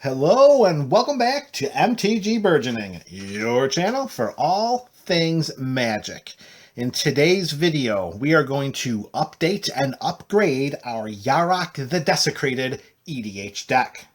Hello and welcome back to MTG Burgeoning, your channel for all things magic. In today's video, we are going to update and upgrade our Yarok the Desecrated EDH deck.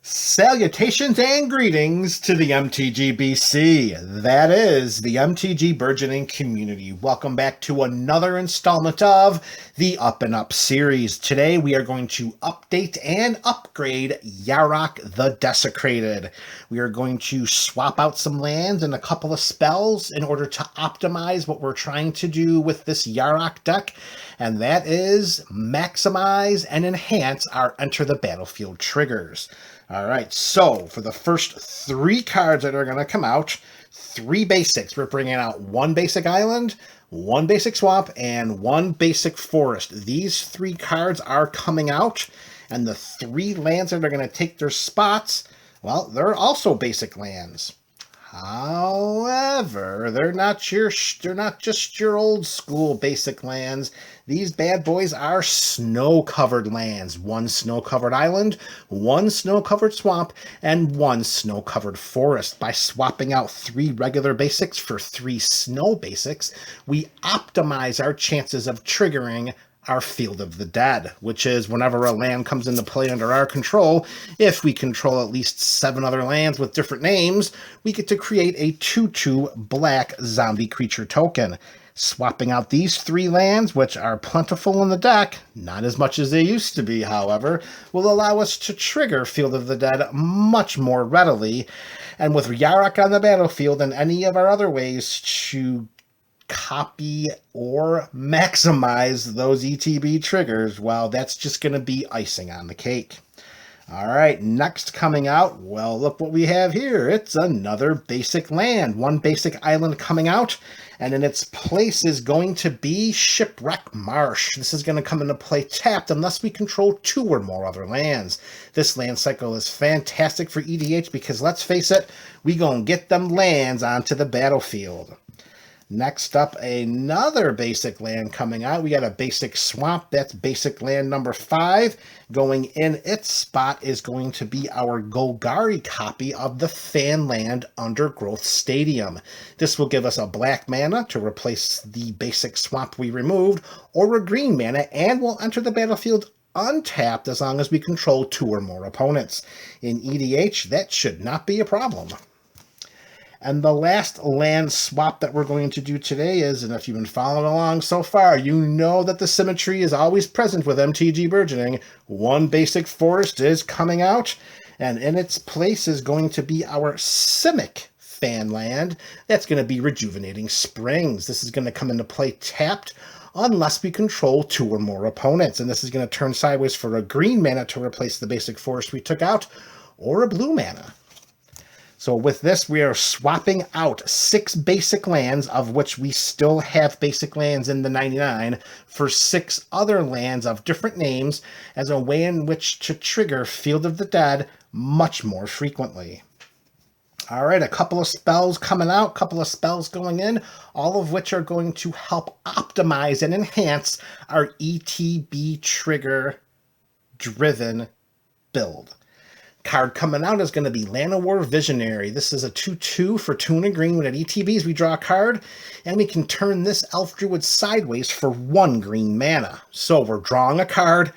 Salutations and greetings to the MTG BC. That is the MTG Burgeoning community. Welcome back to another installment of the Up and Up series. Today we are going to update and upgrade Yarok the Desecrated. We are going to swap out some lands and a couple of spells in order to optimize what we're trying to do with this Yarok deck, and that is maximize and enhance our Enter the Battlefield triggers. All right, so for the first three cards that are going to come out, three basics. We're bringing out one basic island, one basic swamp, and one basic forest. These three cards are coming out, and the three lands that are going to take their spots, well, they're also basic lands. However, they're not just your old school basic lands. These bad boys are snow-covered lands. One snow-covered island, one snow-covered swamp, and one snow-covered forest. By swapping out three regular basics for three snow basics, we optimize our chances of triggering our Field of the Dead, which is whenever a land comes into play under our control. If we control at least 7 other lands with different names, we get to create a 2/2 black zombie creature token. Swapping out these three lands, which are plentiful in the deck, not as much as they used to be, however, will allow us to trigger Field of the Dead much more readily. And with Yarok on the battlefield and any of our other ways to copy or maximize those ETB triggers, well, that's just going to be icing on the cake. All right, next coming out, well, look what we have here. It's another basic land, one basic island coming out, and in its place is going to be Shipwreck Marsh. This is going to come into play tapped unless we control 2 or more other lands. This land cycle is fantastic for EDH because, let's face it, we gonna get them lands onto the battlefield. Next up, another basic land coming out. We got a basic swamp. That's basic land number 5. Going in its spot is going to be our Golgari copy of the fan land Undergrowth Stadium. This will give us a black mana to replace the basic swamp we removed, or a green mana, and will enter the battlefield untapped as long as we control 2 or more opponents. In EDH, that should not be a problem. And the last land swap that we're going to do today is, and if you've been following along so far, you know that the symmetry is always present with MTG Burgeoning. One basic forest is coming out, and in its place is going to be our Simic fan land. That's going to be Rejuvenating Springs. This is going to come into play tapped unless we control 2 or more opponents, and this is going to turn sideways for a green mana to replace the basic forest we took out, or a blue mana. So with this, we are swapping out 6 basic lands, of which we still have basic lands in the 99, for 6 other lands of different names as a way in which to trigger Field of the Dead much more frequently. All right, a couple of spells coming out, couple of spells going in, all of which are going to help optimize and enhance our ETB trigger-driven build. Card coming out is going to be Llanowar Visionary. This is a 2/2 for 2 and a green. When at ETBs, we draw a card, and we can turn this Elf Druid sideways for 1 green mana. So we're drawing a card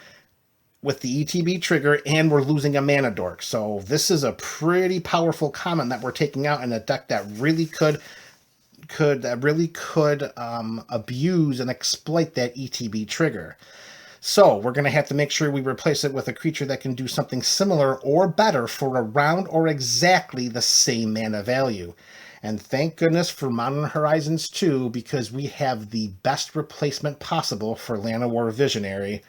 with the ETB trigger, and we're losing a mana dork. So this is a pretty powerful common that we're taking out in a deck that really could abuse and exploit that ETB trigger. So we're going to have to make sure we replace it with a creature that can do something similar or better for around or exactly the same mana value. And thank goodness for Modern Horizons 2, because we have the best replacement possible for Llanowar Visionary,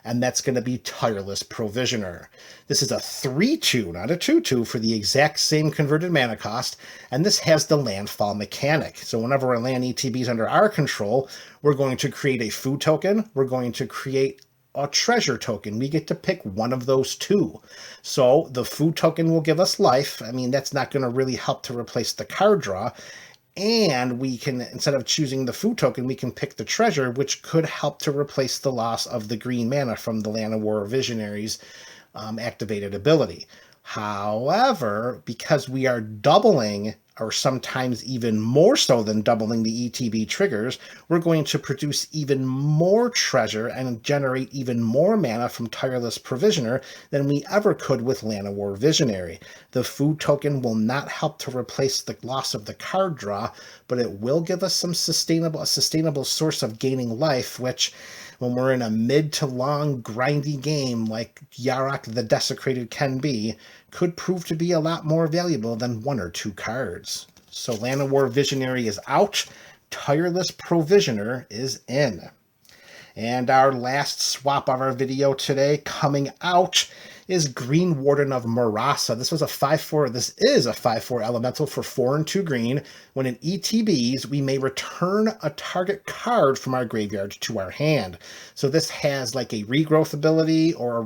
and that's going to be Tireless Provisioner. This is a 3/2, not a 2/2, for the exact same converted mana cost, and this has the landfall mechanic. So whenever a land ETB is under our control, we're going to create a food token, we're going to create a treasure token. We get to pick one of those two. So the food token will give us life. I mean, that's not going to really help to replace the card draw. And we can, instead of choosing the food token, we can pick the treasure, which could help to replace the loss of the green mana from the Land of War Visionaries activated ability. However, because we are doubling, or sometimes even more so than doubling the ETB triggers, we're going to produce even more treasure and generate even more mana from Tireless Provisioner than we ever could with Land of War Visionary. The food token will not help to replace the loss of the card draw, but it will give us a sustainable source of gaining life, which, when we're in a mid to long grindy game like Yarok the Desecrated can be, could prove to be a lot more valuable than one or two cards. So Land of War Visionary is out, Tireless Provisioner is in. And our last swap of our video today coming out is Green Warden of Murasa. This is a 5/4 elemental for 4 and 2 green. When it ETBs, we may return a target card from our graveyard to our hand. So this has like a regrowth ability or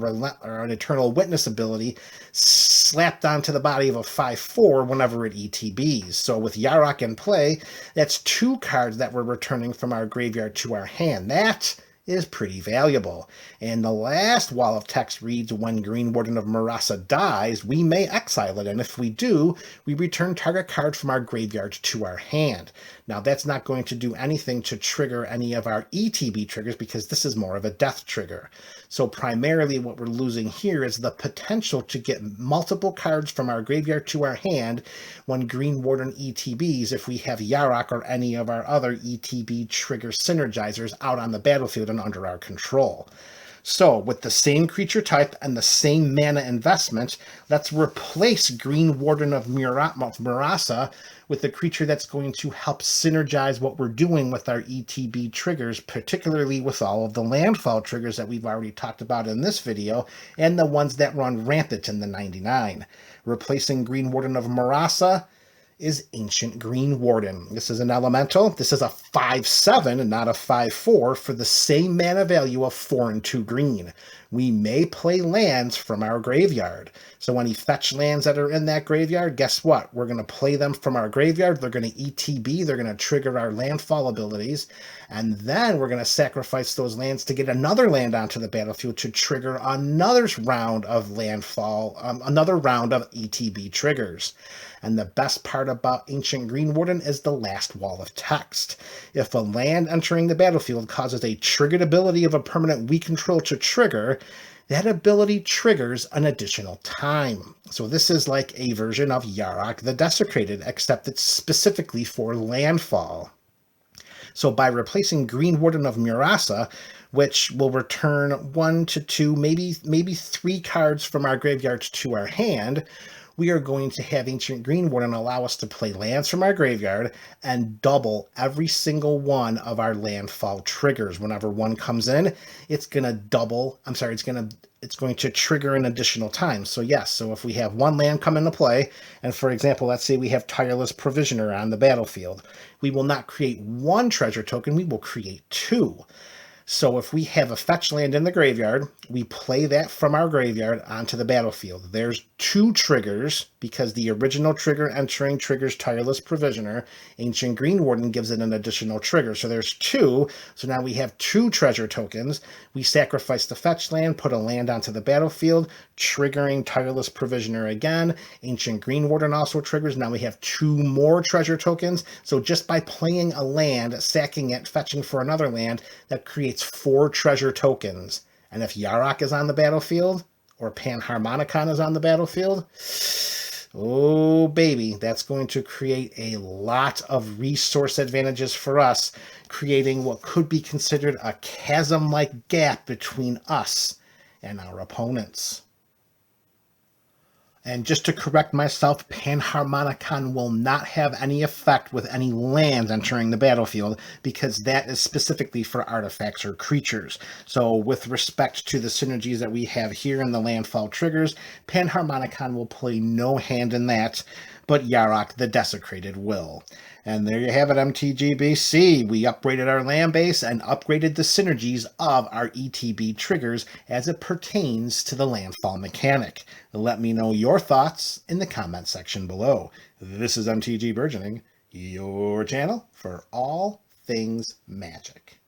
an Eternal Witness ability slapped onto the body of a 5/4 whenever it ETBs. So with Yarok in play, that's 2 cards that we're returning from our graveyard to our hand. That is pretty valuable. And the last wall of text reads, when Green Warden of Murasa dies, we may exile it, and if we do, we return target card from our graveyard to our hand. Now that's not going to do anything to trigger any of our ETB triggers because this is more of a death trigger. So primarily what we're losing here is the potential to get multiple cards from our graveyard to our hand when Green Warden ETBs if we have Yarok or any of our other ETB trigger synergizers out on the battlefield and under our control. So with the same creature type and the same mana investment, let's replace Green Warden of Murasa with a creature that's going to help synergize what we're doing with our ETB triggers, particularly with all of the landfall triggers that we've already talked about in this video, and the ones that run rampant in the 99. Replacing Green Warden of Murasa is Ancient Green Warden. This is an elemental. This is a 5/7 and not a 5/4 for the same mana value of 4 and 2 green. We may play lands from our graveyard. So any fetch lands that are in that graveyard, guess what? We're going to play them from our graveyard. They're going to ETB. They're going to trigger our landfall abilities. And then we're going to sacrifice those lands to get another land onto the battlefield to trigger another round of landfall, another round of ETB triggers. And the best part about Ancient Green Warden is the last wall of text. If a land entering the battlefield causes a triggered ability of a permanent we control to trigger, that ability triggers an additional time. So this is like a version of Yarok the Desecrated, except it's specifically for landfall. So by replacing Green Warden of Murasa, which will return 1 to 2, maybe 3 cards from our graveyard to our hand, we are going to have Ancient Green Warden allow us to play lands from our graveyard and double every single one of our landfall triggers. Whenever one comes in, it's going to double, it's going to trigger an additional time. So yes, so if we have one land come into play, and for example, let's say we have Tireless Provisioner on the battlefield, we will not create 1 treasure token, we will create 2. So if we have a fetch land in the graveyard, we play that from our graveyard onto the battlefield. There's 2 triggers because the original trigger entering triggers Tireless Provisioner. Ancient Green Warden gives it an additional trigger. So there's 2. So now we have 2 treasure tokens. We sacrifice the fetch land, put a land onto the battlefield, triggering Tireless Provisioner again. Ancient Green Warden also triggers. Now we have 2 more treasure tokens. So just by playing a land, sacking it, fetching for another land, that creates 4 treasure tokens. And if Yarok is on the battlefield, or Panharmonicon is on the battlefield, oh baby, that's going to create a lot of resource advantages for us, creating what could be considered a chasm-like gap between us and our opponents. And just to correct myself, Panharmonicon will not have any effect with any lands entering the battlefield because that is specifically for artifacts or creatures. So with respect to the synergies that we have here in the landfall triggers, Panharmonicon will play no hand in that. but Yarok the Desecrated will. And there you have it, MTGBC. We upgraded our land base and upgraded the synergies of our ETB triggers as it pertains to the landfall mechanic. Let me know your thoughts in the comment section below. This is MTG Burgeoning, your channel for all things Magic.